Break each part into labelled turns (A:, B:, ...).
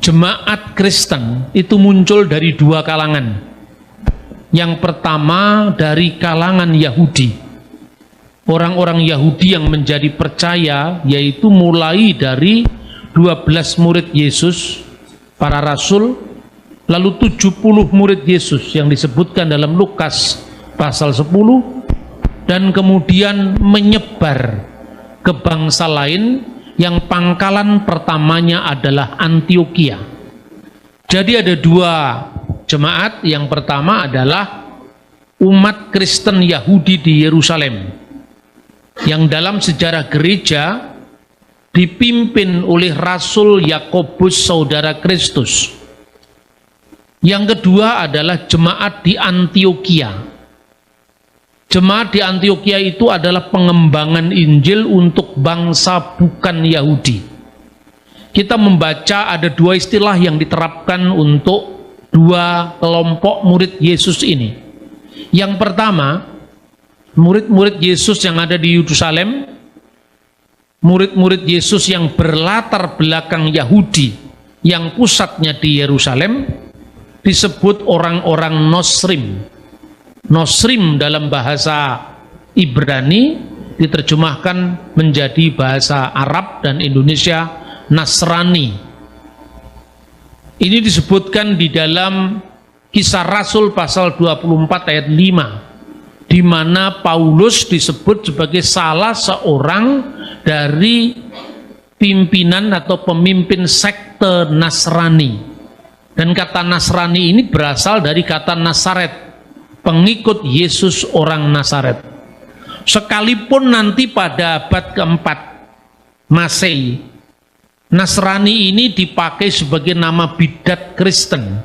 A: jemaat Kristen itu muncul dari dua kalangan. Yang pertama dari kalangan Yahudi. Orang-orang Yahudi yang menjadi percaya, yaitu mulai dari 12 murid Yesus, para rasul, lalu 70 murid Yesus yang disebutkan dalam Lukas pasal 10, dan kemudian menyebar ke bangsa lain yang pangkalan pertamanya adalah Antioquia. Jadi ada dua jemaat. Yang pertama adalah umat Kristen Yahudi di Yerusalem, yang dalam sejarah gereja dipimpin oleh Rasul Yakobus, saudara Kristus. Yang kedua adalah jemaat di Antioquia. Jemaat di Antioquia itu adalah pengembangan Injil untuk bangsa bukan Yahudi. Kita membaca ada dua istilah yang diterapkan untuk dua kelompok murid Yesus ini. Yang pertama, murid-murid Yesus yang ada di Yerusalem, murid-murid Yesus yang berlatar belakang Yahudi, yang pusatnya di Yerusalem, disebut orang-orang Nosrim. Nosrim dalam bahasa Ibrani diterjemahkan menjadi bahasa Arab dan Indonesia Nasrani. Ini disebutkan di dalam Kisah Rasul pasal 24 ayat 5, di mana Paulus disebut sebagai salah seorang dari pimpinan atau pemimpin sekte Nasrani. Dan kata Nasrani ini berasal dari kata Nazaret, pengikut Yesus orang Nazaret. Sekalipun nanti pada abad keempat Masehi, Nasrani ini dipakai sebagai nama bidat Kristen,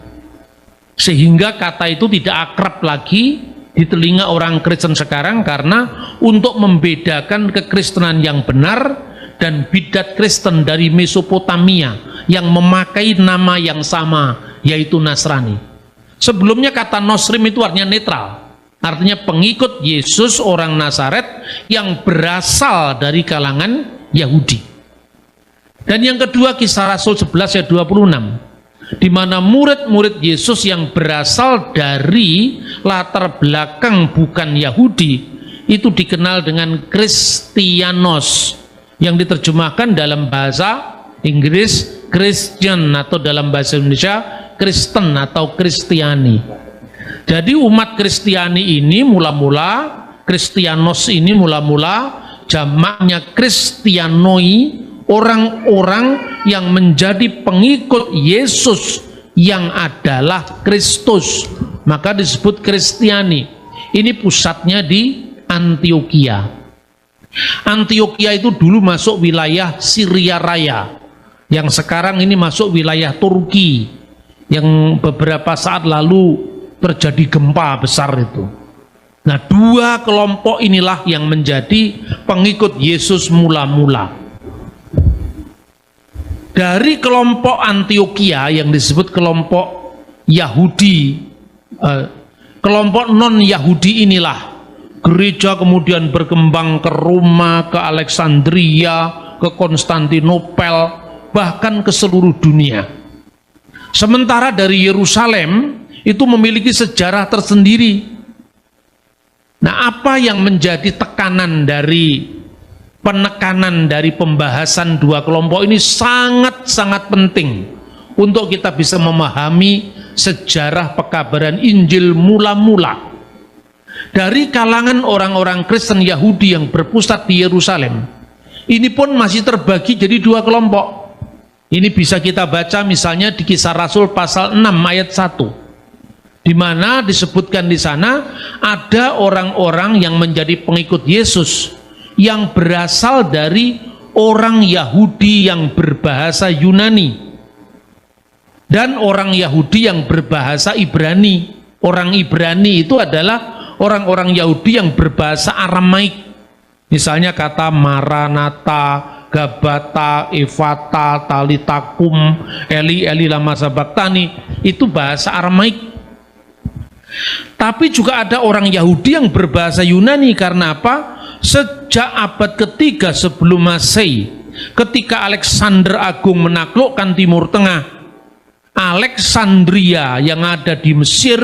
A: sehingga kata itu tidak akrab lagi di telinga orang Kristen sekarang, karena untuk membedakan kekristenan yang benar dan bidat Kristen dari Mesopotamia yang memakai nama yang sama, yaitu Nasrani. Sebelumnya kata Nosrim itu artinya netral, artinya pengikut Yesus orang Nazaret yang berasal dari kalangan Yahudi. Dan yang kedua, Kisah Rasul 11 ayat 26, di mana murid-murid Yesus yang berasal dari latar belakang bukan Yahudi itu dikenal dengan Kristianos, yang diterjemahkan dalam bahasa Inggris Christian, atau dalam bahasa Indonesia Kristen atau Kristiani. Jadi umat Kristiani ini mula-mula, Kristianos ini mula-mula jamaknya Kristianoi, orang-orang yang menjadi pengikut Yesus yang adalah Kristus, maka disebut Kristiani. Ini pusatnya di Antioquia. Antioquia itu dulu masuk wilayah Syria Raya, yang sekarang ini masuk wilayah Turki, yang beberapa saat lalu terjadi gempa besar itu. Nah, dua kelompok inilah yang menjadi pengikut Yesus mula-mula. Dari kelompok Antioquia yang disebut kelompok Yahudi, kelompok non-Yahudi inilah gereja kemudian berkembang ke Roma, ke Alexandria, ke Konstantinopel, bahkan ke seluruh dunia. Sementara dari Yerusalem itu memiliki sejarah tersendiri. Nah, apa yang menjadi penekanan dari pembahasan dua kelompok ini sangat-sangat penting untuk kita bisa memahami sejarah pekabaran Injil mula-mula. Dari kalangan orang-orang Kristen Yahudi yang berpusat di Yerusalem, ini pun masih terbagi jadi dua kelompok. Ini bisa kita baca misalnya di Kisah Rasul pasal 6 ayat 1, di mana disebutkan di sana ada orang-orang yang menjadi pengikut Yesus yang berasal dari orang Yahudi yang berbahasa Yunani dan orang Yahudi yang berbahasa Ibrani. Orang Ibrani itu adalah orang-orang Yahudi yang berbahasa Aramaik. Misalnya kata Maranatha, Gabata, Efata, Talitakum, Eli, Eli lama sabaktani, itu bahasa Aramaik. Tapi juga ada orang Yahudi yang berbahasa Yunani. Karena apa? Sejak abad ketiga sebelum Masehi, ketika Alexander Agung menaklukkan Timur Tengah, Alexandria yang ada di Mesir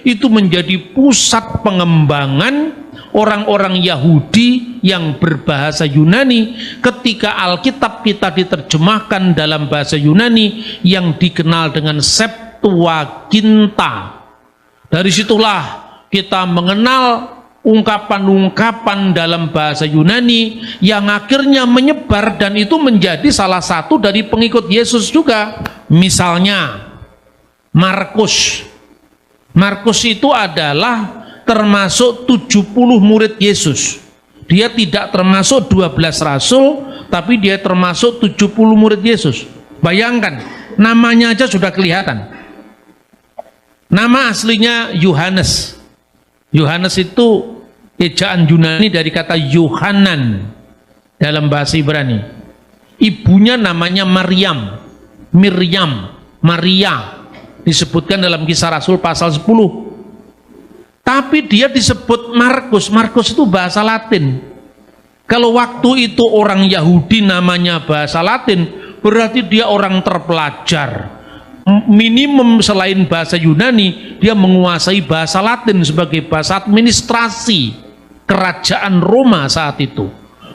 A: itu menjadi pusat pengembangan orang-orang Yahudi yang berbahasa Yunani ketika Alkitab kita diterjemahkan dalam bahasa Yunani yang dikenal dengan Septuaginta. Dari situlah kita mengenal ungkapan-ungkapan dalam bahasa Yunani yang akhirnya menyebar dan itu menjadi salah satu dari pengikut Yesus juga. Misalnya Markus. Markus itu adalah termasuk 70 murid Yesus. Dia tidak termasuk 12 rasul, tapi dia termasuk 70 murid Yesus. Bayangkan, namanya aja sudah kelihatan. Nama aslinya Yohanes. Yohanes itu ejaan Yunani dari kata Yohanan dalam bahasa Ibrani. Ibunya namanya Maryam, Maria, disebutkan dalam Kisah Rasul pasal 10. Tapi dia disebut Markus. Markus itu bahasa Latin. Kalau waktu itu orang Yahudi namanya bahasa Latin, berarti dia orang terpelajar. Minimum selain bahasa Yunani, dia menguasai bahasa Latin sebagai bahasa administrasi kerajaan Roma saat itu.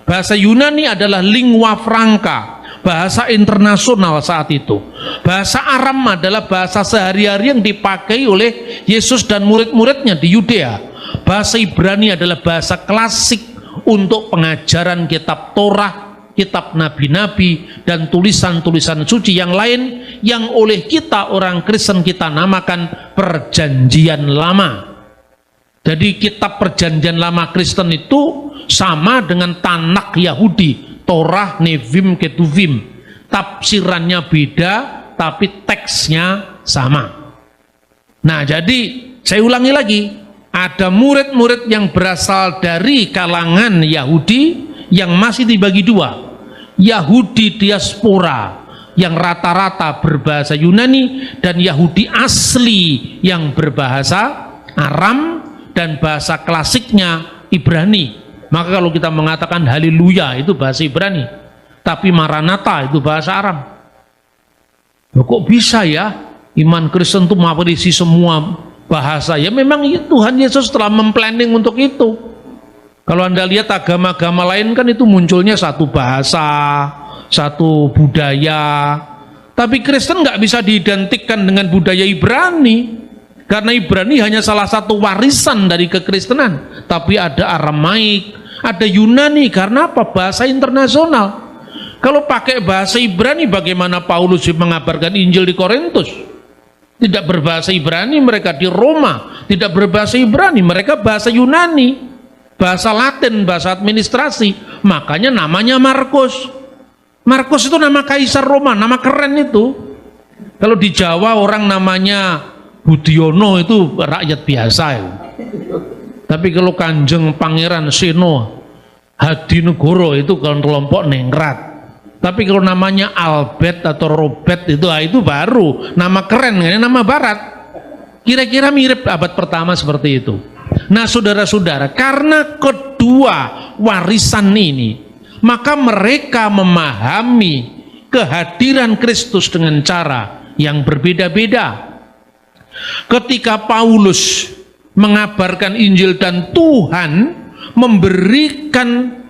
A: Bahasa Yunani adalah lingua franca, bahasa internasional saat itu. Bahasa Aram adalah bahasa sehari-hari yang dipakai oleh Yesus dan murid-muridnya di Yudea. Bahasa Ibrani adalah bahasa klasik untuk pengajaran kitab Torah, kitab nabi-nabi, dan tulisan-tulisan suci yang lain yang oleh kita orang Kristen kita namakan Perjanjian Lama. Jadi kitab Perjanjian Lama Kristen itu sama dengan Tanakh Yahudi, Torah, Nevim, Ketuvim. Tafsirannya beda, tapi teksnya sama. Nah, jadi saya ulangi lagi, ada murid-murid yang berasal dari kalangan Yahudi yang masih dibagi dua. Yahudi diaspora yang rata-rata berbahasa Yunani dan Yahudi asli yang berbahasa Aram dan bahasa klasiknya Ibrani. Maka kalau kita mengatakan haleluya itu bahasa Ibrani, tapi Maranatha itu bahasa Aram. Loh, kok bisa ya iman Kristen itu mengawasi semua bahasa? Ya memang Tuhan Yesus telah memplanning untuk itu. Kalau Anda lihat agama-agama lain kan itu munculnya satu bahasa, satu budaya. Tapi Kristen nggak bisa diidentikan dengan budaya Ibrani, karena Ibrani hanya salah satu warisan dari kekristenan. Tapi ada Aramaik, ada Yunani, karena apa? Bahasa internasional. Kalau pakai bahasa Ibrani, bagaimana Paulus mengabarkan Injil di Korintus? Tidak berbahasa Ibrani mereka di Roma, tidak berbahasa Ibrani, mereka bahasa Yunani, bahasa Latin, bahasa administrasi. Makanya namanya Markus. Markus itu nama kaisar Roma, nama keren itu. Kalau di Jawa orang namanya Budiono itu rakyat biasa ya. Tapi kalau Kanjeng Pangeran Seno Hadinegoro itu kelompok nengrat. Tapi kalau namanya Albert atau Robert itu baru nama keren, ini nama barat. Kira-kira mirip abad pertama seperti itu. Nah, saudara-saudara, karena kedua warisan ini, maka mereka memahami kehadiran Kristus dengan cara yang berbeda-beda. Ketika Paulus mengabarkan Injil dan Tuhan memberikan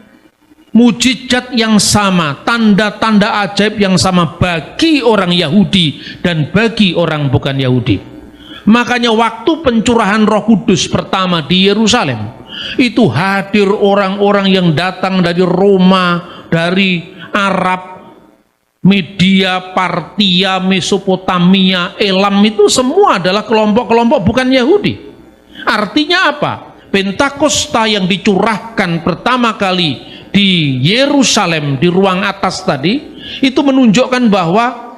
A: mujizat yang sama, tanda-tanda ajaib yang sama bagi orang Yahudi dan bagi orang bukan Yahudi. Makanya waktu pencurahan Roh Kudus pertama di Yerusalem, itu hadir orang-orang yang datang dari Roma, dari Arab, Media, Partia, Mesopotamia, Elam, itu semua adalah kelompok-kelompok bukan Yahudi. Artinya apa? Pentakosta yang dicurahkan pertama kali di Yerusalem, di ruang atas tadi, itu menunjukkan bahwa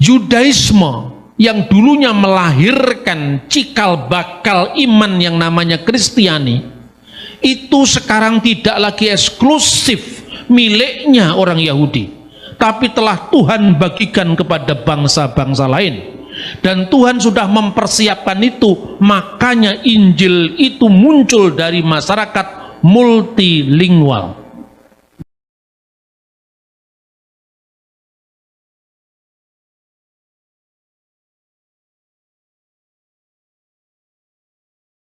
A: Yudaisme yang dulunya melahirkan cikal bakal iman yang namanya Kristiani, itu sekarang tidak lagi eksklusif miliknya orang Yahudi, tapi telah Tuhan bagikan kepada bangsa-bangsa lain. Dan Tuhan sudah mempersiapkan itu, makanya Injil itu muncul dari masyarakat multilingual.